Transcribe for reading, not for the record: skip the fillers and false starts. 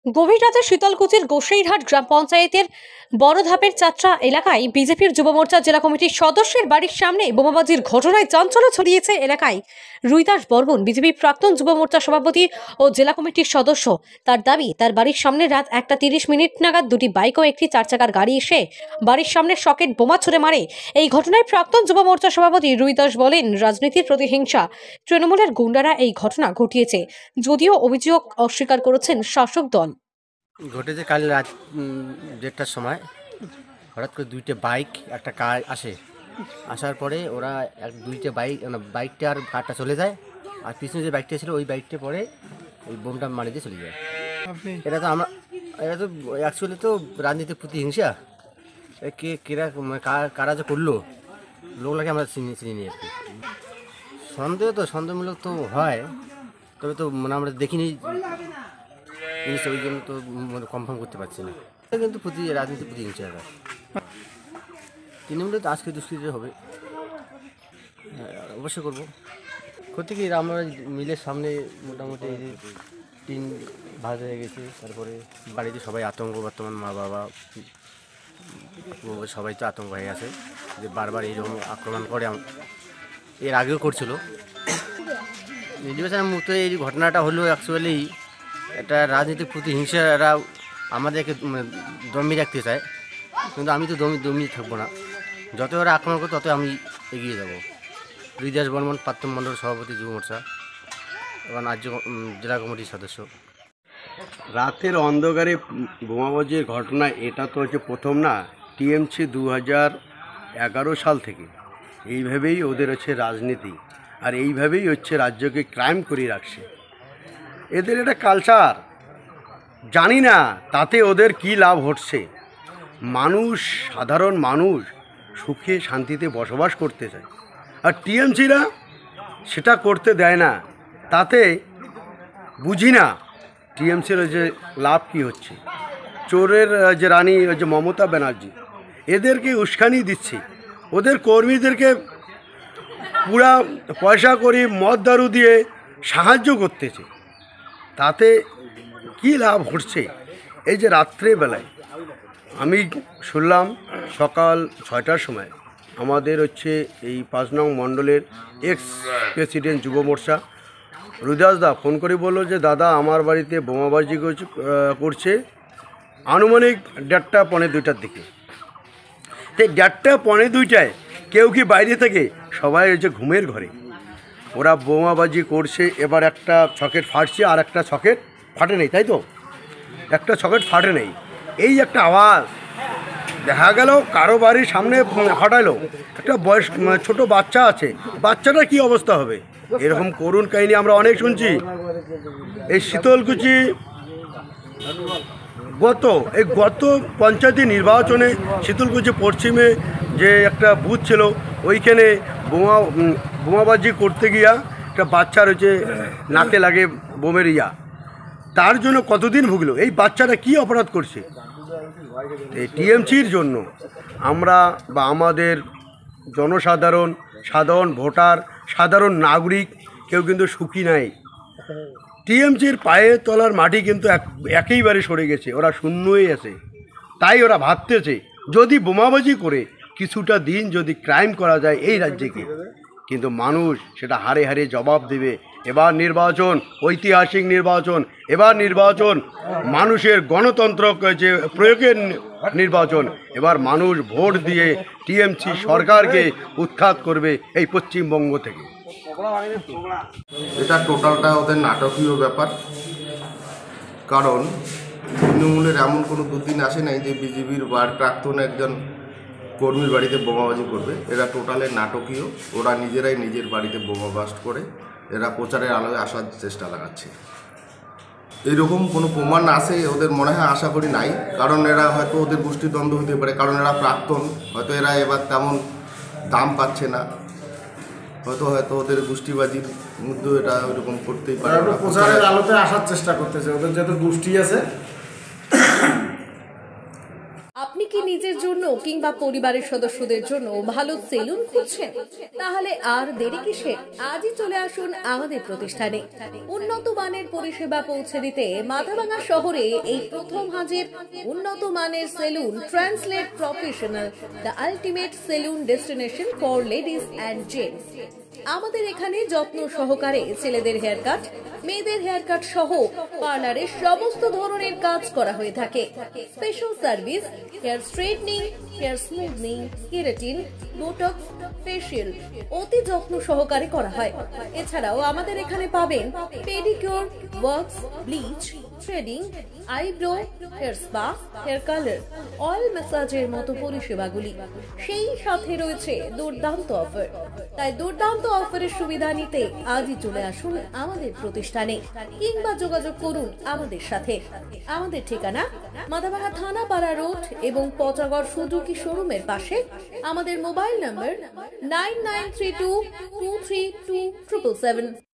গভীর রাতে শীতলকুচির গোসাইরহাট গ্রাম পঞ্চায়েতের বড়ধাপের চাত্রা এলাকায় বিজেপির যুব মোর্চা জেলা কমিটির সদস্যের বাড়ির সামনে বোমাবাজির ঘটনায় চাঞ্চল্য ছড়িয়েছে এলাকায়। রুইদাস বর্মন বিজেপির প্রাক্তন যুব মোর্চা সভাপতি ও জেলা কমিটির সদস্য। তার দাবি, তার বাড়ির সামনে রাত 1:30 নাগাদ দুটি বাইক ও একটি চারচাকার গাড়ি এসে বাড়ির সামনে সকেট বোমা ছুড়ে মারে। এই ঘটনায় প্রাক্তন যুব মোর্চা সভাপতি রুইদাস বলেন, রাজনীতির প্রতিহিংসা, তৃণমূলের গুন্ডারা এই ঘটনা ঘটিয়েছে, যদিও অভিযোগ অস্বীকার করেছেন শাসক দল। ঘটেছে কাল রাত 1:30টার সময়। হঠাৎ করে দুইটা বাইক একটা কার আসার পরে ওরা দুইটা বাইকটা আর কারটা চলে যায়, আর পিছনে যে বাইকটা ছিল ওই বাইকটা পরে ওই বোমটা মারি দিয়ে চলে যায়। এটা তো অ্যাকচুয়ালি তো রাজনীতির প্রতিহিংসা। কারা যে করলো লোকটাকে আমরা চিনি নিই আর কি। সন্দেহমূলক তো হয়, তবে তো আমরা দেখিনি জিনিসটা, ওই জন্য তো কনফার্ম করতে পারছি না। কিন্তু রাজনীতি প্রতিহিংসা হবে, তৃণমূলে তো আজকে দুষ্কৃতি হবে, অবশ্যই করবো। ক্ষতি কি, আমরা মিলের সামনে মোটামুটি টিন ভাজ হয়ে গেছে। তারপরে বাড়িতে সবাই আতঙ্ক, বর্তমান মা বাবা সবাই তো আতঙ্ক হয়ে আছে যে বারবার এইরকম আক্রমণ করে। এর আগেও করছিল। নির্বাচনের মুহূর্তে এই ঘটনাটা হলো অ্যাকচুয়ালি একটা রাজনীতির প্রতিহিংসা। এরা আমাদেরকে দমিয়ে রাখতে চায়, কিন্তু আমি তো দমিয়ে থাকবো না। যত ওরা আক্রমণ করে তত আমি এগিয়ে যাব। রুইদাস বর্মন, প্রাক্তন মণ্ডল সভাপতি, যুব মোর্চা এবং রাজ্য জেলা কমিটির সদস্য। রাতের অন্ধকারে বোমাবাজির ঘটনা এটা তো হচ্ছে প্রথম না। টিএমসি 2011 সাল থেকে এইভাবেই ওদের হচ্ছে রাজনীতি, আর এইভাবেই হচ্ছে রাজ্যকে ক্রাইম করে রাখছে। এদের এটা কালচার, জানি না তাতে ওদের কি লাভ হচ্ছে। সাধারণ মানুষ সুখে শান্তিতে বসবাস করতে চায়, আর টিএমসিরা সেটা করতে দেয় না। তাতে বুঝি না টিএমসির যে লাভ কি হচ্ছে। চোরের যে রানী যে মমতা ব্যানার্জি, এদেরকে উস্কানি দিচ্ছে, ওদের কর্মীদেরকে পুরা পয়সা করে মদ দারু দিয়ে সাহায্য করতেছে। তাতে কি লাভ হচ্ছে? এই যে রাত্রেবেলায় আমি শুনলাম সকাল 6টার সময় আমাদের হচ্ছে এই 5 নং মণ্ডলের এক্স প্রেসিডেন্ট যুব মোর্চা রুইদাস দা ফোন করে বললো যে দাদা আমার বাড়িতে বোমাবাজি করছে আনুমানিক 1:30 পৌনে 2টার দিকে। তো 1:30 পৌনে 2টায় কেউ কি বাইরে থেকে? সবাই হচ্ছে ঘুমের ঘরে ওরা বোমাবাজি করছে। এবার একটা সকেট ফাটছে আর একটা সকেট ফাটে নেই, তাই তো? একটা সকেট ফাটে নেই, এই একটা আওয়াজ দেখা গেল কারো বাড়ির সামনে ফাটাইলো। একটা ছোট বাচ্চা আছে, বাচ্চাটার কি অবস্থা হবে? এরকম করুণ কাহিনী আমরা অনেক শুনছি। এই শীতলকুচি গত পঞ্চায়েত নির্বাচনে শীতলকুচি পশ্চিমে যে একটা বুথ ছিল, ওইখানে বোমাবাজি করতে গিয়া একটা বাচ্চার হচ্ছে নাকে লাগে বোমের তার জন্য কতদিন ভুগলো। এই বাচ্চাটা কি অপরাধ করছে? এই টিএমসির জন্য আমরা বা আমাদের সাধারণ ভোটার, সাধারণ নাগরিক কেউ কিন্তু সুখী নাই। টিএমসির পায়ে তলার মাটি কিন্তু একেবারে সরে গেছে, ওরা শূন্যই আছে। তাই ওরা ভাবতেছে যদি বোমাবাজি করে কিছুটা দিন যদি ক্রাইম করা যায় এই রাজ্যকে, কিন্তু মানুষ সেটা হারে হারে জবাব দেবে। এবার নির্বাচন, ঐতিহাসিক নির্বাচন, এবার নির্বাচন মানুষের গণতন্ত্র যে প্রয়োগের নির্বাচন। এবার মানুষ ভোট দিয়ে টিএমসি সরকারকে উৎখাত করবে এই পশ্চিমবঙ্গ থেকে। এটা টোটালটা ওদের নাটকীয় ব্যাপার। কারণ তৃণমূলের এমন কোনো দুদিন আসে নাই যে বিজেপির প্রাক্তন একজন কর্মীর বাড়িতে বোমাবাজি করবে। এরা টোটালে নাটকীয়। ওরা নিজেরাই নিজের বাড়িতে বোমা ব্লাস্ট করে এরা প্রচারের আলোয় আসার চেষ্টা লাগাচ্ছে। এইরকম কোনো প্রমাণ আসে ওদের মনে হয়, আশা করি নাই। কারণ এরা হয়তো ওদের গোষ্ঠীদ্বন্দ্ব হতে পারে, কারণ এরা প্রাক্তন, হয়তো এরা এবার তেমন দাম পাচ্ছে না, হয়তো ওদের গোষ্ঠীবাজির মধ্যেও এটা ওইরকম করতেই পারে। প্রচারের আলোতে আসার চেষ্টা করতেছে, ওদের যত গোষ্ঠী আছে। আপনি কি কি নিজের জন্য কিংবা পরিবারের সদস্যদের জন্য ভালো সেলুন খুঁজছেন? তাহলে আর দেরি কিসে? আজই চলে আসুন আমাদের প্রতিষ্ঠানে। উন্নত মানের পরিষেবা পৌঁছে দিতে মাথাভাঙা শহরে এই প্রথম হাজির উন্নত মানের salon translate professional, the ultimate salon destination for ladies and gents. আমাদের এখানে যত্ন সহকারে ছেলেদের হেয়ার কাট, মেয়েদের হেয়ার কাট সহ পার্লারের সমস্ত ধরনের কাজ করা হয়ে থাকে। Special service, hair straightening, hair smoothing, keratin, Botox, facial অতি যত্ন সহকারে করা হয়। এছাড়াও আমাদের এখানে পাবেন pedicure, wax, bleach, threading, eyebrow, hair spa, hair colour, oil ম্যাসাজের মতো পরিষেবাগুলি। সেই সাথে রয়েছে দুর্দান্ত অফার। তাই দুর্দান্ত অফারের সুবিধা নিতে আজই চলে আসুন আমাদের প্রতিষ্ঠানে কিংবা যোগাযোগ করুন আমাদের সাথে। আমাদের ঠিকানা মাথাভাঙা থানাপাড়া রোড এবং পচাগড় সুজুকি শোরুমের পাশে। আমাদের মোবাইল নম্বর 9932232777।